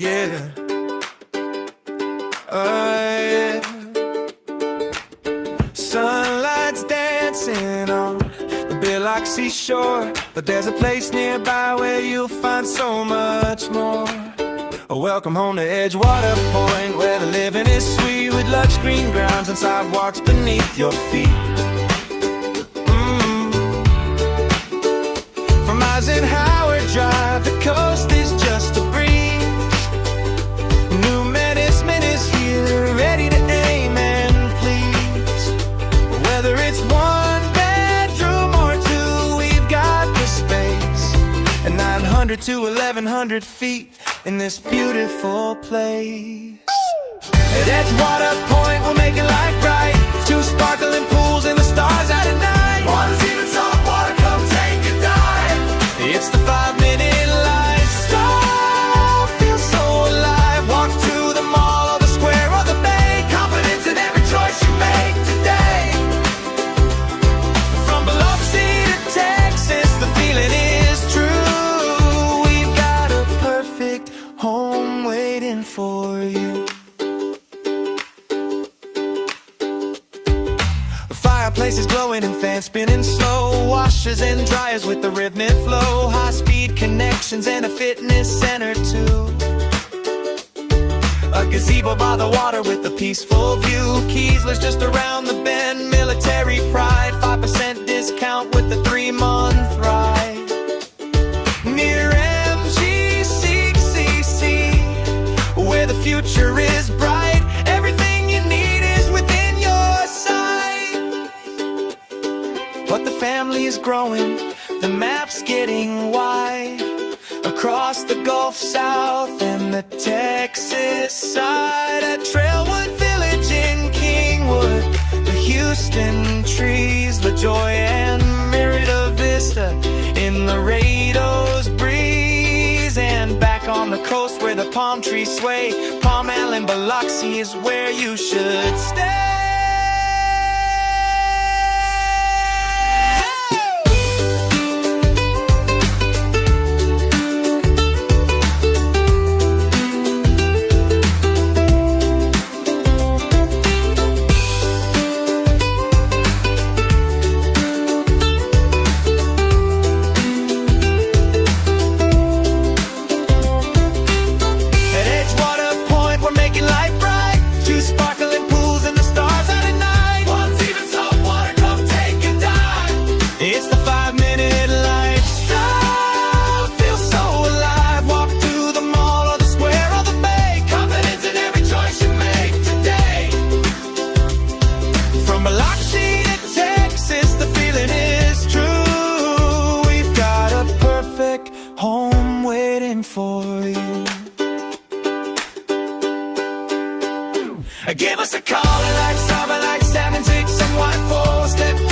yeah. Yeah. Sunlight's dancing on the Biloxi shore, but there's a place nearby where you'll find so much more. Welcome home to Edgewater Pointe, where the living is sweet, with lush green grounds and sidewalks beneath your feet. From Eisenhower Drive, the coast is just a breeze. New Medicine is here, ready to aim and please. Whether it's one bedroom or two, we've got the space. And 900 to 1100 feet in this beautiful place. At Edgewater Pointe, we'll make it life bright. 2 sparkling pools and the stars out at night. Water's even salt water, come take a dive. It's the 5-minute lifestyle, feel so alive. Walk to the mall or the square or the bay. Confidence in every choice you make today. From Biloxi to Texas, the feeling is true. We've got a perfect home waiting for you. Fireplaces glowing and fans spinning slow. Washers and dryers with the rhythmic flow. High-speed connections and a fitness center too. A gazebo by the water with a peaceful view. Keesler's just around the bend. Military pride, 5% discount with the 3-month ride. Near MGCCC, where the future is bright. Everything you need is within your sight. But the family is growing, the map's getting wide. Across the Gulf South and the Texas side. At Trailwood Village in Kingwood, the Houston trees, LaJoy and Merida Vista in Laredo's breeze. And back on the coast where the palm trees sway, Palm Island, Biloxi is where you should stay. It's the 5-minute lifestyle, feel so alive. Walk to the mall or the square or the bay. Confidence in every choice you make today. From Biloxi to Texas, the feeling is true. We've got a perfect home waiting for you. Give us a call at like 7, like 7, 6, and 1, 4. Step